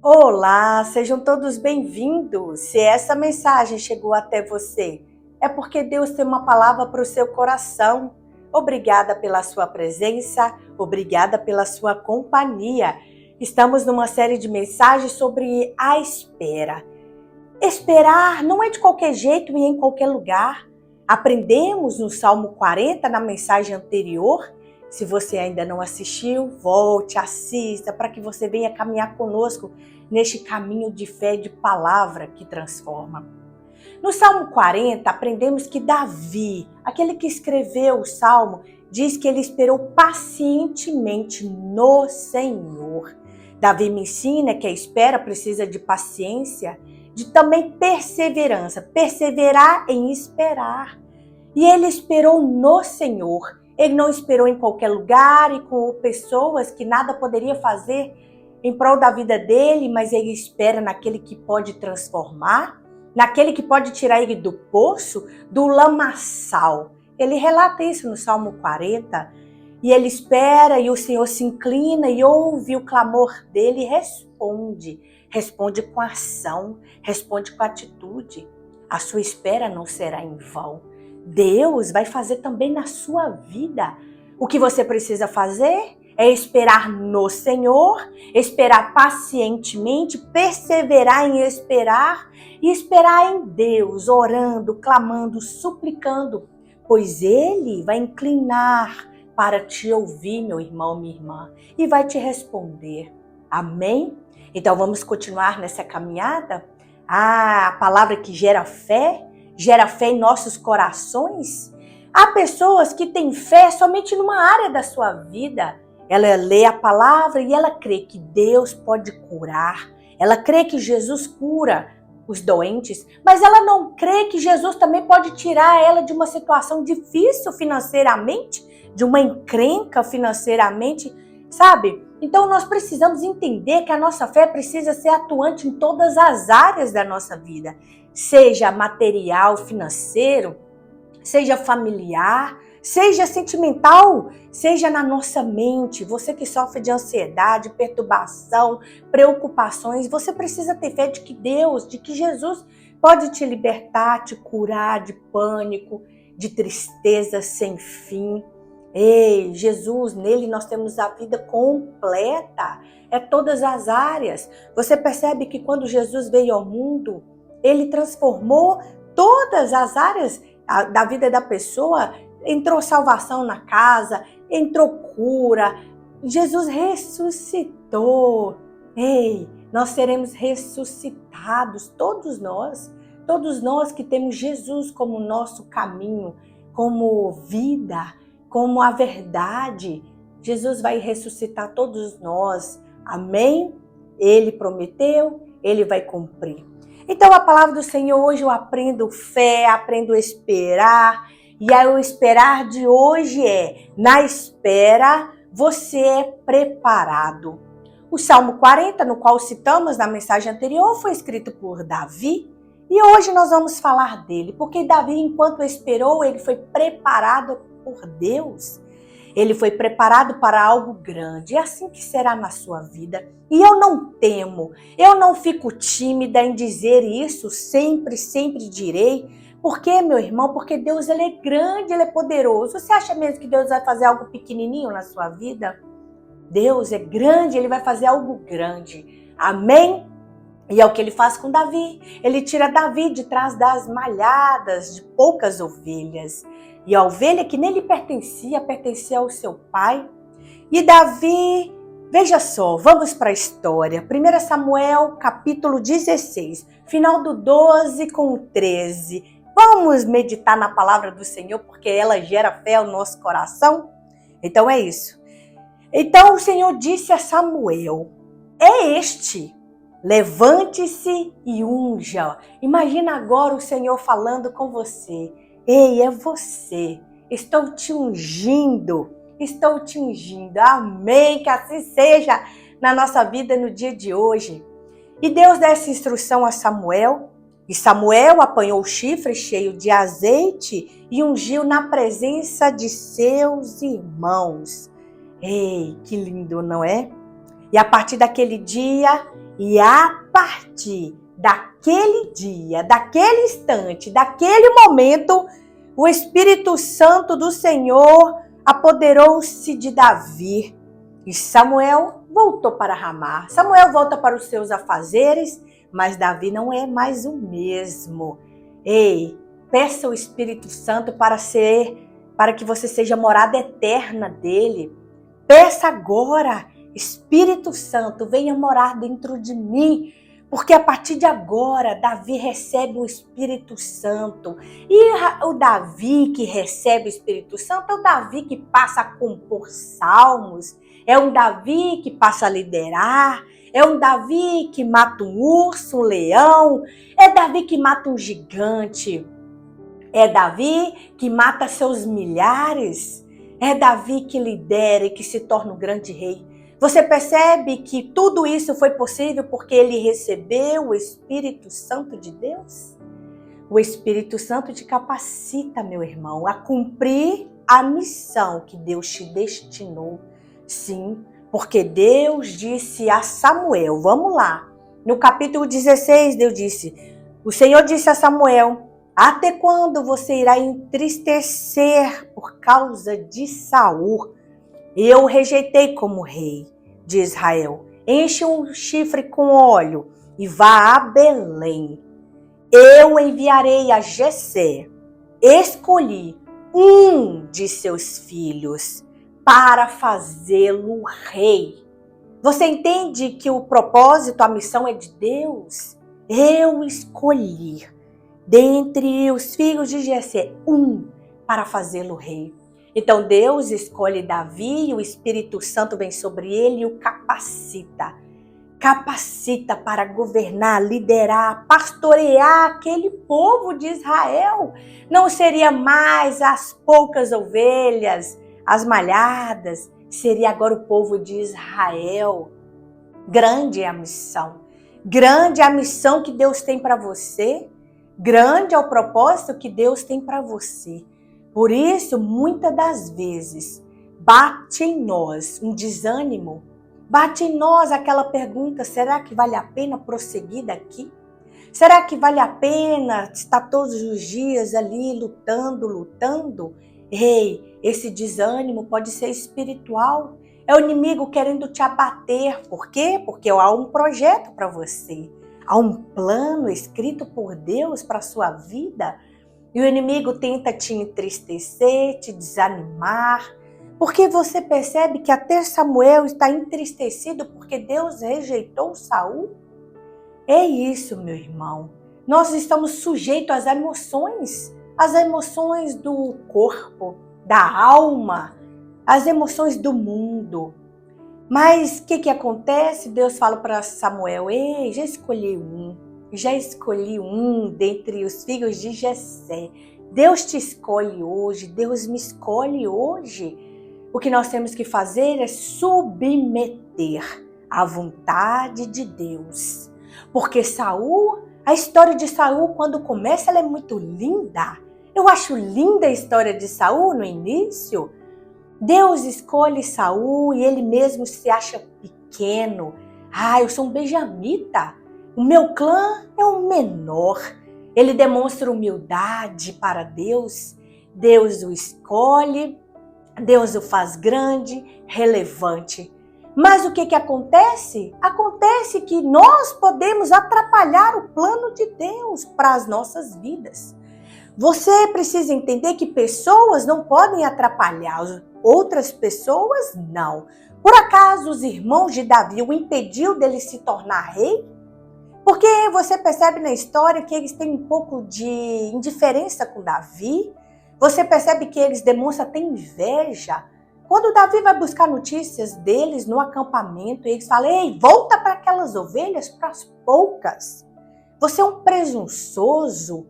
Olá, sejam todos bem-vindos. Se essa mensagem chegou até você, é porque Deus tem uma palavra para o seu coração. Obrigada pela sua presença, obrigada pela sua companhia. Estamos numa série de mensagens sobre a espera. Esperar não é de qualquer jeito e em qualquer lugar. Aprendemos no Salmo 40, na mensagem anterior. Se você ainda não assistiu, volte, assista, para que você venha caminhar conosco neste caminho de fé, de palavra que transforma. No Salmo 40, aprendemos que Davi, aquele que escreveu o Salmo, diz que ele esperou pacientemente no Senhor. Davi me ensina que a espera precisa de paciência, de também perseverança, perseverar em esperar. E ele esperou no Senhor. Ele não esperou em qualquer lugar e com pessoas que nada poderia fazer em prol da vida dele, mas ele espera naquele que pode transformar, naquele que pode tirar ele do poço, do lamaçal. Ele relata isso no Salmo 40. E ele espera e o Senhor se inclina e ouve o clamor dele e responde. Responde com ação, responde com atitude. A sua espera não será em vão. Deus vai fazer também na sua vida. O que você precisa fazer é esperar no Senhor, esperar pacientemente, perseverar em esperar e esperar em Deus, orando, clamando, suplicando, pois Ele vai inclinar para te ouvir, meu irmão, minha irmã, e vai te responder. Amém? Então vamos continuar nessa caminhada? A palavra que gera fé em nossos corações. Há pessoas que têm fé somente numa área da sua vida. Ela lê a palavra e ela crê que Deus pode curar. Ela crê que Jesus cura os doentes, mas ela não crê que Jesus também pode tirar ela de uma situação difícil financeiramente, de uma encrenca financeiramente, sabe? Então nós precisamos entender que a nossa fé precisa ser atuante em todas as áreas da nossa vida, seja material, financeiro, seja familiar, seja sentimental, seja na nossa mente. Você que sofre de ansiedade, perturbação, preocupações, você precisa ter fé de que Deus, de que Jesus pode te libertar, te curar de pânico, de tristeza sem fim. Ei, Jesus, nele nós temos a vida completa, é todas as áreas. Você percebe que quando Jesus veio ao mundo, ele transformou todas as áreas da vida da pessoa. Entrou salvação na casa, entrou cura. Jesus ressuscitou. Ei, nós seremos ressuscitados, todos nós que temos Jesus como nosso caminho, como vida, como a verdade. Jesus vai ressuscitar todos nós. Amém? Ele prometeu, ele vai cumprir. Então a palavra do Senhor hoje eu aprendo fé, aprendo esperar. E aí o esperar de hoje é, na espera, você é preparado. O Salmo 40, no qual citamos na mensagem anterior, foi escrito por Davi. E hoje nós vamos falar dele, porque Davi, enquanto esperou, ele foi preparado por Deus. Ele foi preparado para algo grande. É assim que será na sua vida. E eu não temo, eu não fico tímida em dizer isso, sempre direi. Por quê, meu irmão? Porque Deus, ele é grande, ele é poderoso. Você acha mesmo que Deus vai fazer algo pequenininho na sua vida? Deus é grande, ele vai fazer algo grande. Amém? E é o que ele faz com Davi. Ele tira Davi de trás das malhadas de poucas ovelhas. E a ovelha que nele pertencia ao seu pai. E Davi, veja só, vamos para a história. 1 Samuel, capítulo 16, final do 12 com o 13. Vamos meditar na palavra do Senhor, porque ela gera fé ao nosso coração? Então é isso. Então o Senhor disse a Samuel, é este, levante-se e unja. Imagina agora o Senhor falando com você. Ei, é você. Estou te ungindo. Amém, que assim seja na nossa vida no dia de hoje. E Deus dá essa instrução a Samuel. E Samuel apanhou o chifre cheio de azeite e ungiu na presença de seus irmãos. Ei, que lindo, não é? E a partir daquele dia, e a partir daquele dia, daquele instante, daquele momento, o Espírito Santo do Senhor apoderou-se de Davi. E Samuel voltou para Ramá. Samuel volta para os seus afazeres, mas Davi não é mais o mesmo. Ei, peça o Espírito Santo para que você seja morada eterna dele. Peça agora, Espírito Santo, venha morar dentro de mim, porque a partir de agora, Davi recebe o Espírito Santo. E o Davi que recebe o Espírito Santo é o Davi que passa a compor salmos, é um Davi que passa a liderar, é um Davi que mata um urso, um leão, é Davi que mata um gigante, é Davi que mata seus milhares, é Davi que lidera e que se torna um grande rei. Você percebe que tudo isso foi possível porque ele recebeu o Espírito Santo de Deus? O Espírito Santo te capacita, meu irmão, a cumprir a missão que Deus te destinou. Sim, porque Deus disse a Samuel, vamos lá, no capítulo 16, Deus disse, o Senhor disse a Samuel, até quando você irá entristecer por causa de Saul? Eu o rejeitei como rei de Israel. Enche um chifre com óleo e vá a Belém. Eu enviarei a Jessé. Escolhi um de seus filhos para fazê-lo rei. Você entende que o propósito, a missão é de Deus? Eu escolhi dentre os filhos de Jessé um para fazê-lo rei. Então Deus escolhe Davi e o Espírito Santo vem sobre ele e o capacita. Capacita para governar, liderar, pastorear aquele povo de Israel. Não seria mais as poucas ovelhas, as malhadas, seria agora o povo de Israel. Grande é a missão. Grande é a missão que Deus tem para você. Grande é o propósito que Deus tem para você. Por isso, muitas das vezes, bate em nós um desânimo, bate em nós aquela pergunta, será que vale a pena prosseguir daqui? Será que vale a pena estar todos os dias ali lutando? Ei, esse desânimo pode ser espiritual, é o inimigo querendo te abater. Por quê? Porque há um projeto para você, há um plano escrito por Deus para a sua vida. E o inimigo tenta te entristecer, te desanimar, porque você percebe que até Samuel está entristecido porque Deus rejeitou Saul. É isso, meu irmão. Nós estamos sujeitos às emoções do corpo, da alma, as emoções do mundo. Mas o que acontece? Deus fala para Samuel, ei, já escolhi um dentre os filhos de Jessé. Deus te escolhe hoje, Deus me escolhe hoje. O que nós temos que fazer é submeter à vontade de Deus. Porque Saul, a história de Saul, quando começa, ela é muito linda. Eu acho linda a história de Saul no início. Deus escolhe Saul e ele mesmo se acha pequeno. Eu sou um benjamita. O meu clã é o menor. Ele demonstra humildade para Deus. Deus o escolhe. Deus o faz grande, relevante. Mas o que acontece? Acontece que nós podemos atrapalhar o plano de Deus para as nossas vidas. Você precisa entender que pessoas não podem atrapalhar, outras pessoas não. Por acaso os irmãos de Davi o impediu dele se tornar rei? Porque você percebe na história que eles têm um pouco de indiferença com Davi. Você percebe que eles demonstram até inveja. Quando Davi vai buscar notícias deles no acampamento, eles falam, ei, volta para aquelas ovelhas, para as poucas. Você é um presunçoso.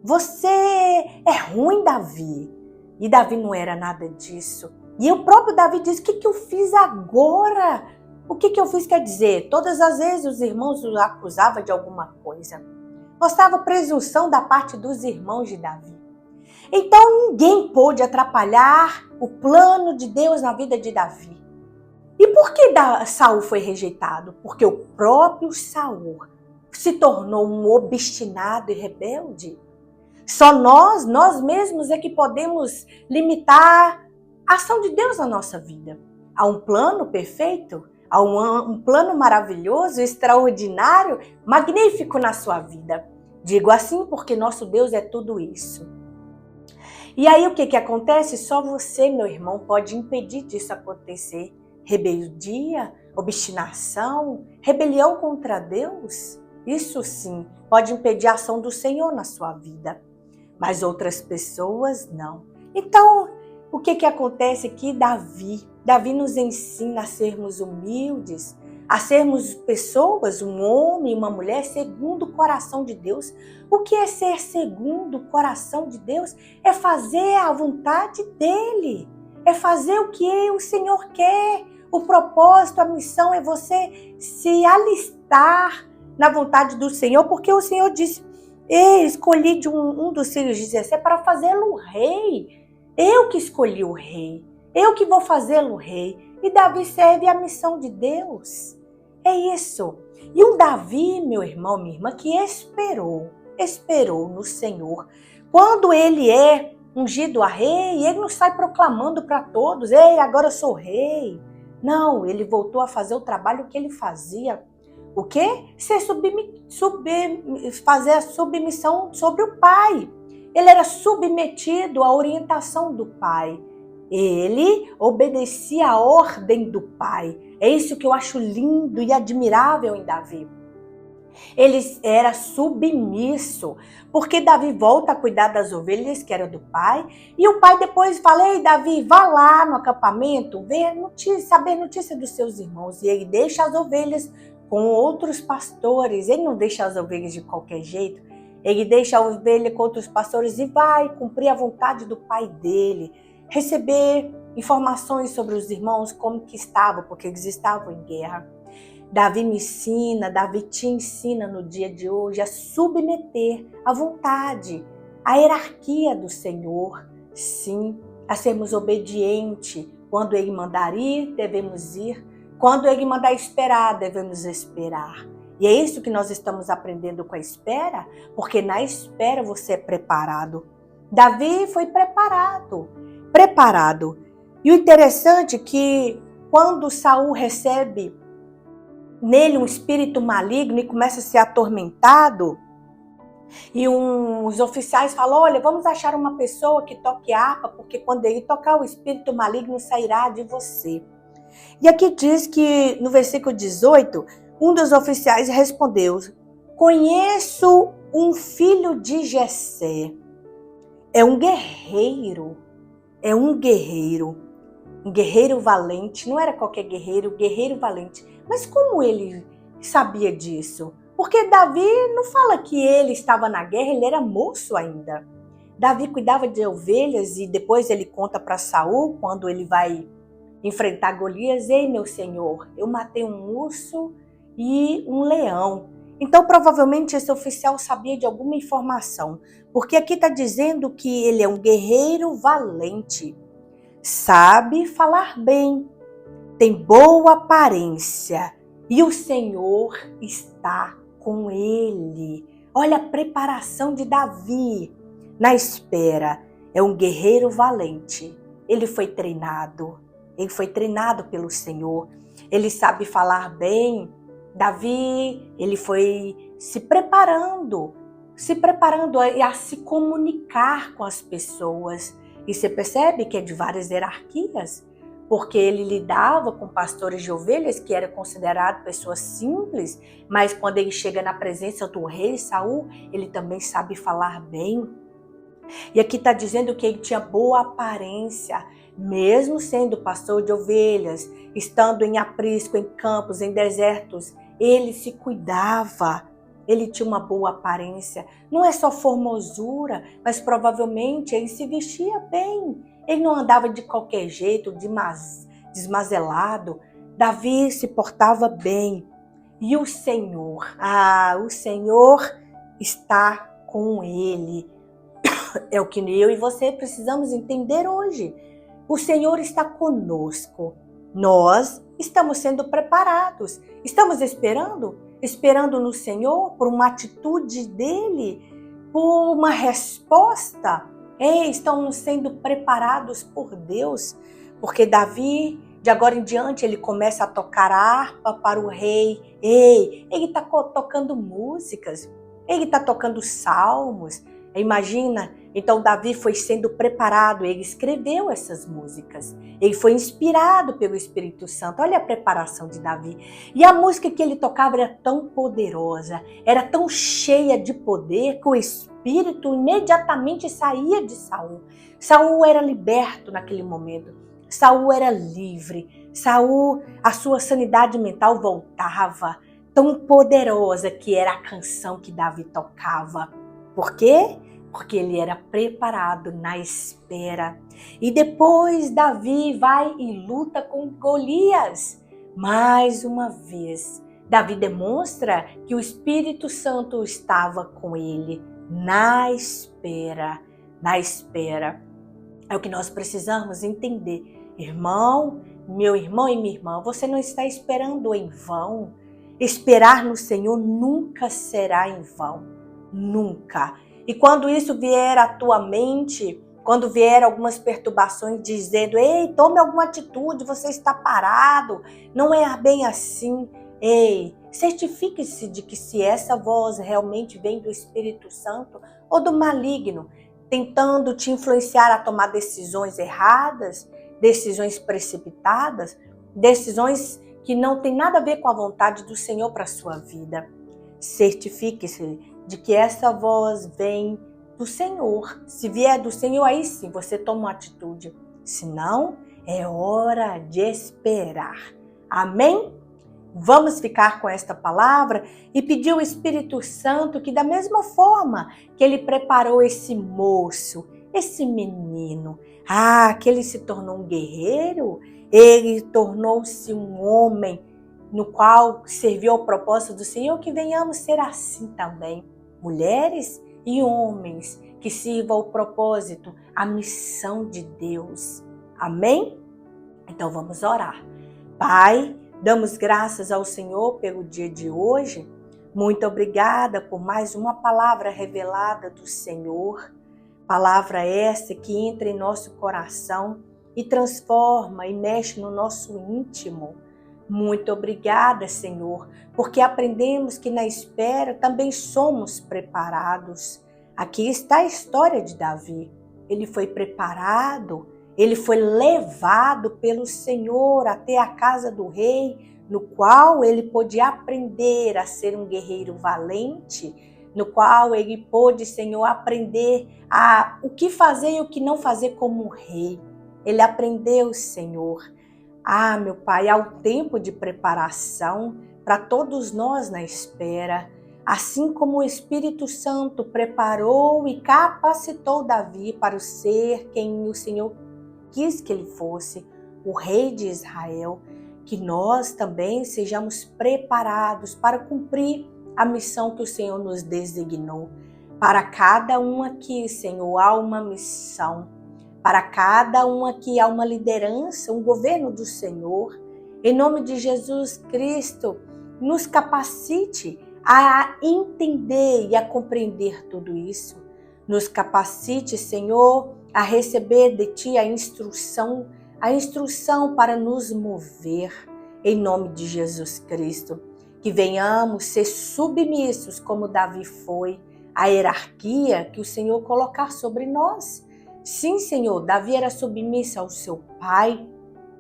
Você é ruim, Davi. E Davi não era nada disso. E o próprio Davi diz, o que eu fiz agora? O que eu fiz quer dizer? Todas as vezes os irmãos o acusavam de alguma coisa. Mostrava presunção da parte dos irmãos de Davi. Então ninguém pôde atrapalhar o plano de Deus na vida de Davi. E por que Saul foi rejeitado? Porque o próprio Saul se tornou um obstinado e rebelde. Só nós mesmos é que podemos limitar a ação de Deus na nossa vida. Há um plano perfeito, há um plano maravilhoso, extraordinário, magnífico na sua vida. Digo assim porque nosso Deus é tudo isso. E aí o que acontece? Só você, meu irmão, pode impedir disso acontecer. Rebeldia, obstinação, rebelião contra Deus. Isso sim pode impedir a ação do Senhor na sua vida. Mas outras pessoas não. Então, o que acontece aqui? Davi nos ensina a sermos humildes, a sermos pessoas, um homem, uma mulher, segundo o coração de Deus. O que é ser segundo o coração de Deus? É fazer a vontade dele, é fazer o que o Senhor quer. O propósito, a missão é você se alistar na vontade do Senhor, porque o Senhor disse: escolhi de um dos filhos de Jessé para fazê-lo rei. Eu que escolhi o rei. Eu que vou fazê-lo rei. E Davi serve a missão de Deus. É isso. E um Davi, meu irmão, minha irmã, que esperou no Senhor. Quando ele é ungido a rei, ele não sai proclamando para todos: ei, agora eu sou rei. Não, ele voltou a fazer o trabalho que ele fazia. O quê? Fazer a submissão sobre o pai. Ele era submetido à orientação do pai. Ele obedecia à ordem do pai. É isso que eu acho lindo e admirável em Davi. Ele era submisso, porque Davi volta a cuidar das ovelhas que era do pai, e o pai depois fala: ei, Davi, vá lá no acampamento, saber notícia dos seus irmãos, e ele deixa as ovelhas com outros pastores. Ele não deixa as ovelhas de qualquer jeito, ele deixa a ovelha com outros pastores e vai cumprir a vontade do pai dele, receber informações sobre os irmãos, como que estavam, porque eles estavam em guerra. Davi te ensina no dia de hoje a submeter à vontade, à hierarquia do Senhor. Sim, a sermos obedientes. Quando Ele mandar ir, devemos ir. Quando Ele mandar esperar, devemos esperar. E é isso que nós estamos aprendendo com a espera, porque na espera você é preparado. Davi foi preparado. E o interessante é que quando Saul recebe nele um espírito maligno e começa a ser atormentado, e os oficiais falam: olha, vamos achar uma pessoa que toque harpa, porque quando ele tocar, o espírito maligno sairá de você. E aqui diz que no versículo 18, um dos oficiais respondeu: conheço um filho de Jessé. É um guerreiro valente. Não era qualquer guerreiro valente. Mas como ele sabia disso? Porque Davi não fala que ele estava na guerra, ele era moço ainda. Davi cuidava de ovelhas e depois ele conta para Saul, quando ele vai enfrentar Golias: ei, meu senhor, eu matei um urso e um leão. Então provavelmente esse oficial sabia de alguma informação, porque aqui está dizendo que ele é um guerreiro valente, sabe falar bem, tem boa aparência e o Senhor está com ele. Olha a preparação de Davi na espera. É um guerreiro valente. Ele foi treinado pelo Senhor. Ele sabe falar bem. Davi, ele foi se preparando a se comunicar com as pessoas. E você percebe que é de várias hierarquias, porque ele lidava com pastores de ovelhas que eram considerados pessoas simples, mas quando ele chega na presença do rei Saul, ele também sabe falar bem. E aqui está dizendo que ele tinha boa aparência, mesmo sendo pastor de ovelhas, estando em aprisco, em campos, em desertos, ele se cuidava. Ele tinha uma boa aparência. Não é só formosura, mas provavelmente ele se vestia bem. Ele não andava de qualquer jeito, desmazelado. Davi se portava bem. E o Senhor está com ele. É o que eu e você precisamos entender hoje. O Senhor está conosco. Nós estamos sendo preparados. Estamos esperando no Senhor por uma atitude dele, por uma resposta. Ei, estamos sendo preparados por Deus, porque Davi, de agora em diante, ele começa a tocar a harpa para o rei. Ei, ele está tocando músicas, ele está tocando salmos. Imagina, então Davi foi sendo preparado, ele escreveu essas músicas. Ele foi inspirado pelo Espírito Santo. Olha a preparação de Davi. E a música que ele tocava era tão poderosa, era tão cheia de poder, que o Espírito imediatamente saía de Saul. Saul era liberto naquele momento. Saul era livre. Saul, a sua sanidade mental voltava. Tão poderosa que era a canção que Davi tocava. Por quê? Porque ele era preparado na espera. E depois Davi vai e luta com Golias. Mais uma vez, Davi demonstra que o Espírito Santo estava com ele na espera. Na espera. É o que nós precisamos entender. Irmão, meu irmão e minha irmã, você não está esperando em vão. Esperar no Senhor nunca será em vão. Nunca. E quando isso vier à tua mente, quando vier algumas perturbações dizendo, ei, tome alguma atitude, você está parado, não é bem assim. Ei, certifique-se de que se essa voz realmente vem do Espírito Santo ou do maligno, tentando te influenciar a tomar decisões erradas, decisões precipitadas, decisões que não tem nada a ver com a vontade do Senhor para a sua vida. Certifique-se de que essa voz vem do Senhor. Se vier do Senhor, aí sim você toma uma atitude. Se não, é hora de esperar. Amém? Vamos ficar com esta palavra e pedir ao Espírito Santo que, da mesma forma que ele preparou esse moço, esse menino, que ele se tornou um guerreiro, ele tornou-se um homem no qual serviu ao propósito do Senhor, que venhamos ser assim também. Mulheres e homens que sirvam ao propósito, a missão de Deus. Amém? Então vamos orar. Pai, damos graças ao Senhor pelo dia de hoje. Muito obrigada por mais uma palavra revelada do Senhor. Palavra essa que entra em nosso coração e transforma e mexe no nosso íntimo. Muito obrigada, Senhor, porque aprendemos que na espera também somos preparados. Aqui está a história de Davi. Ele foi preparado, ele foi levado pelo Senhor até a casa do rei, no qual ele pôde aprender a ser um guerreiro valente, no qual ele pôde, Senhor, aprender o que fazer e o que não fazer como um rei. Ele aprendeu, Senhor. Meu Pai, há um tempo de preparação para todos nós na espera. Assim como o Espírito Santo preparou e capacitou Davi para ser quem o Senhor quis que ele fosse, o rei de Israel, que nós também sejamos preparados para cumprir a missão que o Senhor nos designou. Para cada um aqui, Senhor, há uma missão. Para cada um aqui há uma liderança, um governo do Senhor. Em nome de Jesus Cristo, nos capacite a entender e a compreender tudo isso. Nos capacite, Senhor, a receber de Ti a instrução para nos mover. Em nome de Jesus Cristo, que venhamos ser submissos como Davi foi, à hierarquia que o Senhor colocar sobre nós. Sim, Senhor, Davi era submisso ao seu pai.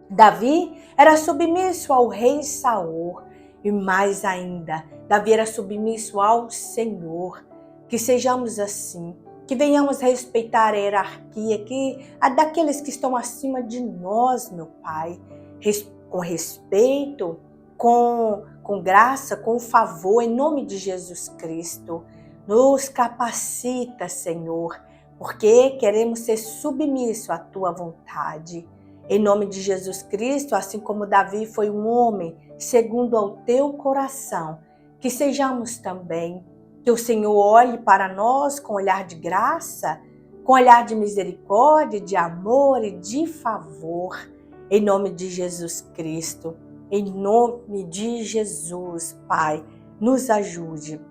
Davi era submisso ao rei Saul. E mais ainda, Davi era submisso ao Senhor. Que sejamos assim, que venhamos respeitar a hierarquia daqueles que estão acima de nós, meu Pai. Com respeito, com graça, com favor, em nome de Jesus Cristo. Nos capacita, Senhor, porque queremos ser submissos à Tua vontade. Em nome de Jesus Cristo, assim como Davi foi um homem segundo ao Teu coração, que sejamos também, que o Senhor olhe para nós com olhar de graça, com olhar de misericórdia, de amor e de favor. Em nome de Jesus Cristo. Em nome de Jesus, Pai, nos ajude,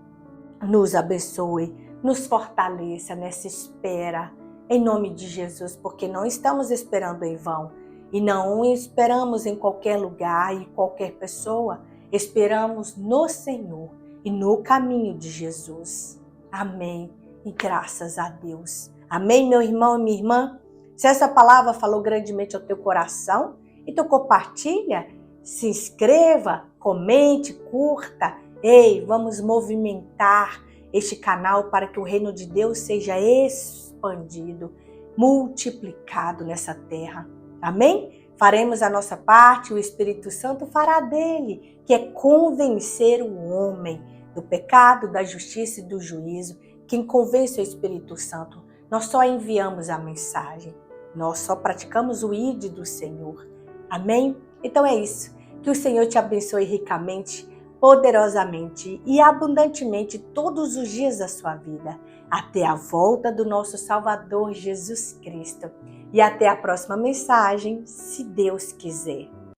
nos abençoe, nos fortaleça nessa espera. Em nome de Jesus, porque não estamos esperando em vão e não esperamos em qualquer lugar e qualquer pessoa. Esperamos no Senhor e no caminho de Jesus. Amém. E graças a Deus. Amém, meu irmão e minha irmã? Se essa palavra falou grandemente ao teu coração, então compartilha, se inscreva, comente, curta. Ei, vamos movimentar este canal para que o reino de Deus seja expandido, multiplicado nessa terra. Amém? Faremos a nossa parte, o Espírito Santo fará dele, que é convencer o homem do pecado, da justiça e do juízo. Quem convence é o Espírito Santo. Nós só enviamos a mensagem. Nós só praticamos o ID do Senhor. Amém? Então é isso. Que o Senhor te abençoe ricamente, poderosamente e abundantemente todos os dias da sua vida. Até a volta do nosso Salvador Jesus Cristo. E até a próxima mensagem, se Deus quiser.